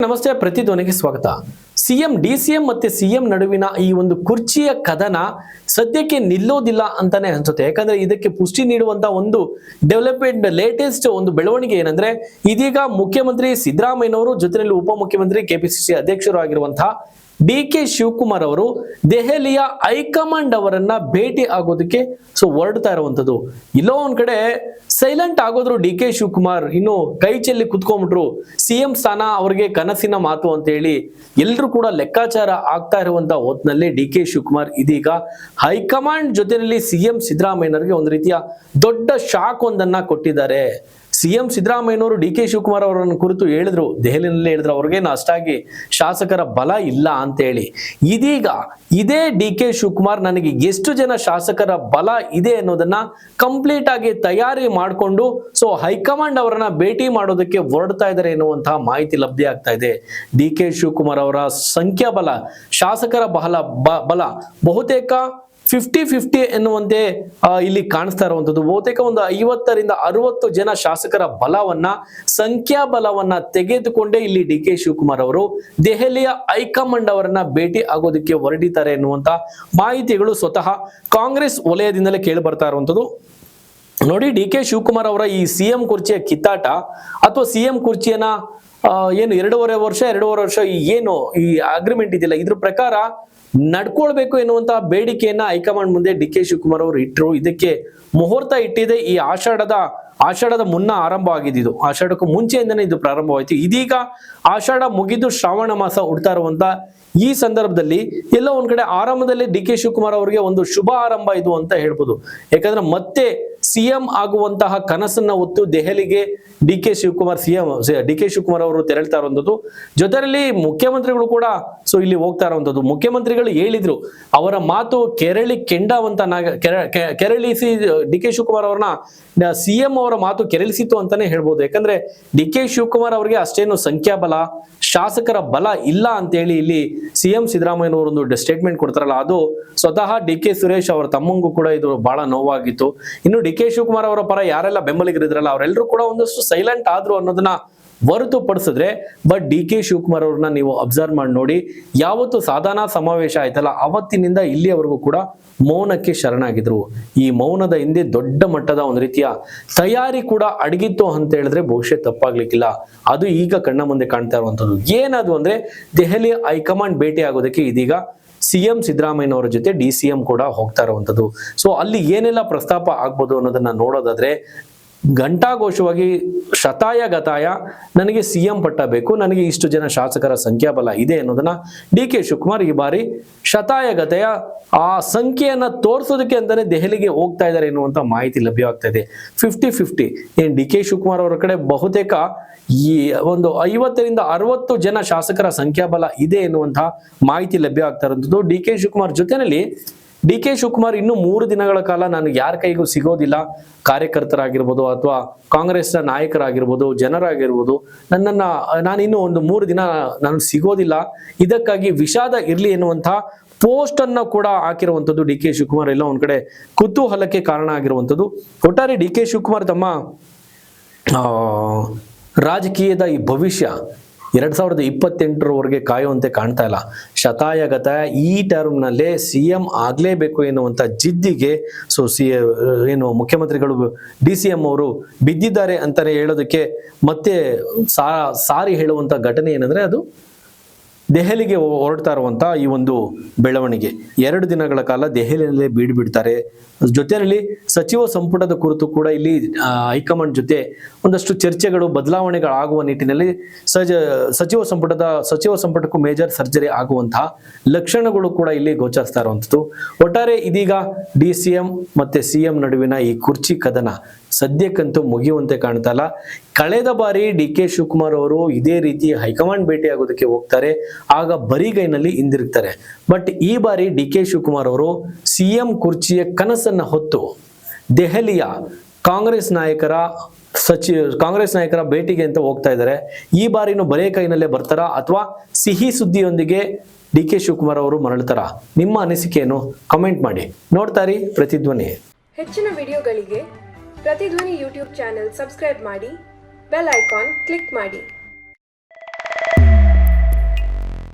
ನಮಸ್ತೆ, ಪ್ರತಿಧ್ವನಿಗೆ ಸ್ವಾಗತ. CM DCM ಮತ್ತೆ ಸಿಎಂ ನಡುವಿನ ಈ ಒಂದು ಕುರ್ಚಿಯ ಕದನ ಸದ್ಯಕ್ಕೆ ನಿಲ್ಲೋದಿಲ್ಲ ಅಂತಾನೆ ಅನ್ಸುತ್ತೆ. ಯಾಕಂದ್ರೆ ಇದಕ್ಕೆ ಪುಷ್ಟಿ ನೀಡುವಂತ ಒಂದು ಡೆವಲಪ್ಮೆಂಟ್ ಲೇಟೆಸ್ಟ್ ಒಂದು ಬೆಳವಣಿಗೆ ಏನಂದ್ರೆ, ಇದೀಗ ಮುಖ್ಯಮಂತ್ರಿ ಸಿದ್ದರಾಮಯ್ಯನವರು ಜೊತೆಯಲ್ಲಿ ಉಪಮುಖ್ಯಮಂತ್ರಿ ಕೆಪಿಸಿಸಿ ಅಧ್ಯಕ್ಷರು ಆಗಿರುವಂತಹ ಡಿ.ಕೆ. ಶಿವಕುಮಾರ್ ಅವರು ದೆಹಲಿಯ ಹೈಕಮಾಂಡ್ ಅವರನ್ನ ಭೇಟಿ ಆಗೋದಕ್ಕೆ ಹೊರಡ್ತಾ ಇರುವಂತದ್ದು. ಇಲ್ಲೋ ಒಂದ್ ಕಡೆ ಸೈಲೆಂಟ್ ಆಗೋದ್ರು ಡಿ.ಕೆ. ಶಿವಕುಮಾರ್, ಇನ್ನು ಕೈ ಚೆಲ್ಲಿ ಕುತ್ಕೊಂಡ್ಬಿಟ್ರು. ಸಿಎಂ ಸ್ಥಾನ ಅವ್ರಿಗೆ ಕನಸಿನ ಮಾತು ಅಂತ ಹೇಳಿ ಎಲ್ರು ಕೂಡ ಲೆಕ್ಕಾಚಾರ ಆಗ್ತಾ ಇರುವಂತ ಹೊತ್ನಲ್ಲಿ ಡಿ.ಕೆ. ಶಿವಕುಮಾರ್ ಇದೀಗ ಹೈಕಮಾಂಡ್ ಜೊತೆಯಲ್ಲಿ ಸಿಎಂ ಸಿದ್ದರಾಮಯ್ಯನವರಿಗೆ ಒಂದು ರೀತಿಯ ದೊಡ್ಡ ಶಾಕ್ ಒಂದನ್ನ ಕೊಟ್ಟಿದ್ದಾರೆ. ಸಿಎಂ ಸಿದ್ದರಾಮಯ್ಯನವರು ಡಿ.ಕೆ. ಶಿವಕುಮಾರ್ ಅವರನ್ನು ಕುರಿತು ಹೇಳಿದ್ರು, ದೆಹಲಿಯಲ್ಲಿ ಹೇಳಿದ್ರು, ಅವ್ರಿಗೇನು ಅಷ್ಟಾಗಿ ಶಾಸಕರ ಬಲ ಇಲ್ಲ ಅಂತ ಹೇಳಿ. ಇದೀಗ ಇದೇ ಡಿ.ಕೆ. ಶಿವಕುಮಾರ್ ನನಗೆ ಎಷ್ಟು ಜನ ಶಾಸಕರ ಬಲ ಇದೆ ಅನ್ನೋದನ್ನ ಕಂಪ್ಲೀಟ್ ಆಗಿ ತಯಾರಿ ಮಾಡಿಕೊಂಡು ಹೈಕಮಾಂಡ್ ಅವರನ್ನ ಭೇಟಿ ಮಾಡೋದಕ್ಕೆ ಹೊರಡ್ತಾ ಇದ್ದಾರೆ ಎನ್ನುವಂತಹ ಮಾಹಿತಿ ಲಭ್ಯ ಆಗ್ತಾ ಇದೆ. ಡಿ.ಕೆ. ಶಿವಕುಮಾರ್ ಅವರ ಸಂಖ್ಯಾಬಲ, ಶಾಸಕರ ಬಲ ಬಹುತೇಕ 50-50 ಎನ್ನುವಂತೆ ಇಲ್ಲಿ ಕಾಣಿಸ್ತಾ ಇರುವಂತದ್ದು. ಬಹುತೇಕ ಒಂದು 50ರಿಂದ 60 ಜನ ಶಾಸಕರ ಬಲವನ್ನ, ಸಂಖ್ಯಾಬಲವನ್ನ ತೆಗೆದುಕೊಂಡೇ ಇಲ್ಲಿ ಡಿ.ಕೆ. ಶಿವಕುಮಾರ್ ಅವರು ದೆಹಲಿಯ ಹೈಕಮಾಂಡ್ ಅವರನ್ನ ಭೇಟಿ ಆಗೋದಕ್ಕೆ ಹೊರಟಿದ್ದಾರೆ ಎನ್ನುವಂತ ಮಾಹಿತಿಗಳು ಸ್ವತಃ ಕಾಂಗ್ರೆಸ್ ವಲಯದಿಂದಲೇ ಕೇಳಿ ಬರ್ತಾ ಇರುವಂತದ್ದು. ನೋಡಿ, ಡಿ.ಕೆ. ಶಿವಕುಮಾರ್ ಅವರ ಈ ಸಿಎಂ ಕುರ್ಚಿಯ ಕಿತ್ತಾಟ ಅಥವಾ ಸಿಎಂ ಕುರ್ಚಿಯನ್ನ ಏನು 2.5 ವರ್ಷ ಏನು ಈ ಅಗ್ರಿಮೆಂಟ್ ಇದೆಯಲ್ಲ, ಇದ್ರ ಪ್ರಕಾರ ನಡ್ಕೊಳ್ಬೇಕು ಎನ್ನುವಂತಹ ಬೇಡಿಕೆಯನ್ನ ಹೈಕಮಾಂಡ್ ಮುಂದೆ ಡಿ.ಕೆ. ಶಿವಕುಮಾರ್ ಅವರು ಇಟ್ಟರು. ಇದಕ್ಕೆ ಮುಹೂರ್ತ ಇಟ್ಟಿದೆ ಈ ಆಷಾಢದ ಮುನ್ನ ಆರಂಭ ಆಗಿದ್ದು, ಆಷಾಢಕ್ಕೂ ಮುಂಚೆಯಿಂದನೇ ಇದು ಪ್ರಾರಂಭವಾಯಿತು. ಇದೀಗ ಆಷಾಢ ಮುಗಿದು ಶ್ರಾವಣ ಮಾಸ ಹುಡ್ತಾ ಇರುವಂತ ಈ ಸಂದರ್ಭದಲ್ಲಿ ಎಲ್ಲೋ ಒಂದ್ ಕಡೆ ಆರಂಭದಲ್ಲಿ ಡಿ.ಕೆ. ಶಿವಕುಮಾರ್ ಅವರಿಗೆ ಒಂದು ಶುಭ ಆರಂಭ ಇದು ಅಂತ ಹೇಳ್ಬೋದು. ಯಾಕಂದ್ರೆ ಮತ್ತೆ ಸಿಎಂ ಆಗುವಂತಹ ಕನಸನ್ನ ಹೊತ್ತು ದೆಹಲಿಗೆ ಡಿ.ಕೆ. ಶಿವಕುಮಾರ್ ಅವರು ತೆರಳ್ತಾ ಇರುವಂತದ್ದು. ಜೊತೆಯಲ್ಲಿ ಮುಖ್ಯಮಂತ್ರಿಗಳು ಕೂಡ ಇಲ್ಲಿ ಹೋಗ್ತಾ ಇರುವಂತದ್ದು. ಮುಖ್ಯಮಂತ್ರಿಗಳು ಹೇಳಿದ್ರು, ಅವರ ಮಾತು ಕೆರಳಿಸಿ ಡಿ.ಕೆ. ಶಿವಕುಮಾರ್ ಅವರನ್ನ ಸಿಎಂ ಅವರ ಮಾತು ಕೆರಳಿಸಿತು ಅಂತಾನೆ ಹೇಳ್ಬೋದು. ಯಾಕಂದ್ರೆ ಡಿ.ಕೆ. ಶಿವಕುಮಾರ್ ಅವರಿಗೆ ಅಷ್ಟೇನು ಸಂಖ್ಯಾಬಲ, ಶಾಸಕರ ಬಲ ಇಲ್ಲ ಅಂತ ಹೇಳಿ ಇಲ್ಲಿ ಸಿಎಂ ಸಿದ್ದರಾಮಯ್ಯನವರು ಒಂದು ಸ್ಟೇಟ್ಮೆಂಟ್ ಕೊಡ್ತಾರಲ್ಲ, ಅದು ಸ್ವತಃ ಡಿ.ಕೆ. ಸುರೇಶ್ ಅವರ ತಮ್ಮಂಗೂ ಕೂಡ ಇದು ಬಹಳ ನೋವಾಗಿತ್ತು. ಇನ್ನು ಡಿ.ಕೆ. ಶಿವಕುಮಾರ್ ಅವರ ಪರ ಯಾರೆಲ್ಲ ಬೆಂಬಲಿಗರಿದ್ರಲ್ಲ ಅವರೆಲ್ಲರೂ ಕೂಡ ಒಂದಷ್ಟು ಸೈಲೆಂಟ್ ಆದ್ರು ಅನ್ನೋದನ್ನ ಹೊರತುಪಡಿಸಿದ್ರೆ, ಬಟ್ ಡಿ.ಕೆ. ಶಿವಕುಮಾರ್ ಅವ್ರನ್ನ ನೀವು ಅಬ್ಸರ್ವ್ ಮಾಡಿ ನೋಡಿ, ಯಾವತ್ತು ಸಾಧನಾ ಸಮಾವೇಶ ಆಯ್ತಲ್ಲ ಅವತ್ತಿನಿಂದ ಇಲ್ಲಿಯವರೆಗೂ ಕೂಡ ಮೌನಕ್ಕೆ ಶರಣಾಗಿದ್ರು. ಈ ಮೌನದ ಹಿಂದೆ ದೊಡ್ಡ ಮಟ್ಟದ ಒಂದು ರೀತಿಯ ತಯಾರಿ ಕೂಡ ಅಡಗಿತ್ತು ಅಂತ ಹೇಳಿದ್ರೆ ಬಹುಶಃ ತಪ್ಪಾಗ್ಲಿಕ್ಕಿಲ್ಲ. ಅದು ಈಗ ಕಣ್ಣ ಮುಂದೆ ಕಾಣ್ತಾ ಇರುವಂತದ್ದು. ಏನದು ಅಂದ್ರೆ, ದೆಹಲಿ ಹೈಕಮಾಂಡ್ ಭೇಟಿ ಆಗೋದಕ್ಕೆ ಇದೀಗ ಸಿಎಂ ಸಿದ್ದರಾಮಯ್ಯನವರ ಜೊತೆ ಡಿ.ಸಿ.ಎಂ ಕೂಡ ಹೋಗ್ತಾ ಇರುವಂತದ್ದು. ಅಲ್ಲಿ ಏನೆಲ್ಲ ಪ್ರಸ್ತಾಪ ಆಗ್ಬೋದು ಅನ್ನೋದನ್ನ ನೋಡೋದಾದ್ರೆ, ಘಂಟಾಘೋಷವಾಗಿ ಶತಾಯ ಗತಾಯ ನನಗೆ ಸಿಎಂ ಪಟ್ಟ ಬೇಕು, ನನಗೆ ಇಷ್ಟು ಜನ ಶಾಸಕರ ಸಂಖ್ಯಾಬಲ ಇದೆ ಅನ್ನೋದನ್ನ ಡಿ.ಕೆ. ಶಿವಕುಮಾರ್ ಈ ಬಾರಿ ಶತಾಯ ಗತಾಯ ಆ ಸಂಖ್ಯೆಯನ್ನ ತೋರಿಸೋದಕ್ಕೆ ಅಂತಾನೆ ದೆಹಲಿಗೆ ಹೋಗ್ತಾ ಇದ್ದಾರೆ ಎನ್ನುವಂತ ಮಾಹಿತಿ ಲಭ್ಯವಾಗ್ತಾ ಇದೆ. 50-50 ಏನ್ ಡಿ.ಕೆ. ಶಿವಕುಮಾರ್ ಅವರ ಕಡೆ ಬಹುತೇಕ ಈ ಒಂದು 50ರಿಂದ 60 ಜನ ಶಾಸಕರ ಸಂಖ್ಯಾಬಲ ಇದೆ ಎನ್ನುವಂತಹ ಮಾಹಿತಿ ಲಭ್ಯ ಆಗ್ತಾ ಇರುವಂತದ್ದು. ಡಿ.ಕೆ. ಶಿವಕುಮಾರ್ ಜೊತೆನಲ್ಲಿ ಡಿ.ಕೆ. ಶಿವಕುಮಾರ್ ಇನ್ನು 3 ದಿನಗಳ ಕಾಲ ನಾನು ಯಾರ ಕೈಗೂ ಸಿಗೋದಿಲ್ಲ, ಕಾರ್ಯಕರ್ತರಾಗಿರ್ಬೋದು ಅಥವಾ ಕಾಂಗ್ರೆಸ್ನ ನಾಯಕರಾಗಿರ್ಬೋದು, ಜನರಾಗಿರ್ಬೋದು, ನಾನು ಇನ್ನು ಒಂದು 3 ದಿನ ನಾನು ಸಿಗೋದಿಲ್ಲ, ಇದಕ್ಕಾಗಿ ವಿಷಾದ ಇರ್ಲಿ ಎನ್ನುವಂತಹ ಪೋಸ್ಟ್ ಅನ್ನ ಕೂಡ ಹಾಕಿರುವಂತದ್ದು ಡಿ.ಕೆ. ಶಿವಕುಮಾರ್. ಎಲ್ಲ ಒಂದ್ ಕಡೆ ಕುತೂಹಲಕ್ಕೆ ಕಾರಣ ಆಗಿರುವಂತದ್ದು. ಒಟ್ಟಾರೆ ಡಿ.ಕೆ. ಶಿವಕುಮಾರ್ ತಮ್ಮ ರಾಜಕೀಯದ ಈ ಭವಿಷ್ಯ 2028ರವರೆಗೆ ಕಾಯುವಂತೆ ಕಾಣ್ತಾ ಇಲ್ಲ. ಶತಾಯ ಗತಾಯ ಈ ಟರ್ಮ್ನಲ್ಲೇ ಸಿಎಂ ಆಗ್ಲೇಬೇಕು ಎನ್ನುವಂತ ಜಿದ್ದಿಗೆ ಏನು ಮುಖ್ಯಮಂತ್ರಿಗಳು ಡಿ.ಸಿ.ಎಂ ಅವರು ಬಿದ್ದಿದ್ದಾರೆ ಅಂತಾನೆ ಹೇಳೋದಕ್ಕೆ ಮತ್ತೆ ಸಾರಿ ಹೇಳುವಂತ ಘಟನೆ ಏನಂದ್ರೆ, ಅದು ದೆಹಲಿಗೆ ಹೊರಡ್ತಾ ಇರುವಂತ ಈ ಒಂದು ಬೆಳವಣಿಗೆ. 2 ದಿನಗಳ ಕಾಲ ದೆಹಲಿಯಲ್ಲೇ ಬಿಡ್ತಾರೆ. ಜೊತೆಯಲ್ಲಿ ಸಚಿವ ಸಂಪುಟದ ಕುರಿತು ಕೂಡ ಇಲ್ಲಿ ಹೈಕಮಾಂಡ್ ಜೊತೆ ಒಂದಷ್ಟು ಚರ್ಚೆಗಳು, ಬದಲಾವಣೆಗಳಾಗುವ ನಿಟ್ಟಿನಲ್ಲಿ ಸಚಿವ ಸಂಪುಟಕ್ಕೂ ಮೇಜರ್ ಸರ್ಜರಿ ಆಗುವಂತಹ ಲಕ್ಷಣಗಳು ಕೂಡ ಇಲ್ಲಿ ಗೋಚರಿಸ್ತಾ ಇರುವಂಥದ್ದು. ಒಟ್ಟಾರೆ ಇದೀಗ ಡಿ.ಸಿ.ಎಂ ಮತ್ತೆ ಸಿಎಂ ನಡುವಿನ ಈ ಕುರ್ಚಿ ಕದನ ಸದ್ಯಕ್ಕಂತೂ ಮುಗಿಯುವಂತೆ ಕಾಣ್ತಾ ಇಲ್ಲ. ಕಳೆದ ಬಾರಿ ಡಿ.ಕೆ. ಶಿವಕುಮಾರ್ ಅವರು ಇದೇ ರೀತಿ ಹೈಕಮಾಂಡ್ ಭೇಟಿ ಆಗೋದಕ್ಕೆ ಹೋಗ್ತಾರೆ, ಆಗ ಬರಿಗೈನಲ್ಲಿ ಹಿಂದಿರುಗ್ತಾರೆ. ಬಟ್ ಈ ಬಾರಿ ಡಿ.ಕೆ. ಶಿವಕುಮಾರ್ ಅವರು ಸಿಎಂ ಕುರ್ಚಿಯ ಕನಸನ್ನ ಹೊತ್ತು ದೆಹಲಿಯ ಕಾಂಗ್ರೆಸ್ ನಾಯಕರ ಭೇಟಿಗೆ ಅಂತ ಹೋಗ್ತಾ ಇದ್ದಾರೆ. ಈ ಬಾರಿನೂ ಬರೇ ಕೈನಲ್ಲೇ ಬರ್ತಾರಾ ಅಥವಾ ಸಿಹಿ ಸುದ್ದಿಯೊಂದಿಗೆ ಡಿ.ಕೆ. ಶಿವಕುಮಾರ್ ಅವರು ಮರಳುತ್ತಾರಾ? ನಿಮ್ಮ ಅನಿಸಿಕೆಯನ್ನು ಕಮೆಂಟ್ ಮಾಡಿ. ನೋಡ್ತಾರಿ ಪ್ರತಿಧ್ವನಿ. ಹೆಚ್ಚಿನ ವಿಡಿಯೋಗಳಿಗೆ ಪ್ರತಿಧ್ವನಿ ಯೂಟ್ಯೂಬ್ ಚಾನೆಲ್ ಸಬ್ಸ್ಕ್ರೈಬ್ ಮಾಡಿ, ಬೆಲ್ ಐಕಾನ್ ಕ್ಲಿಕ್ ಮಾಡಿ.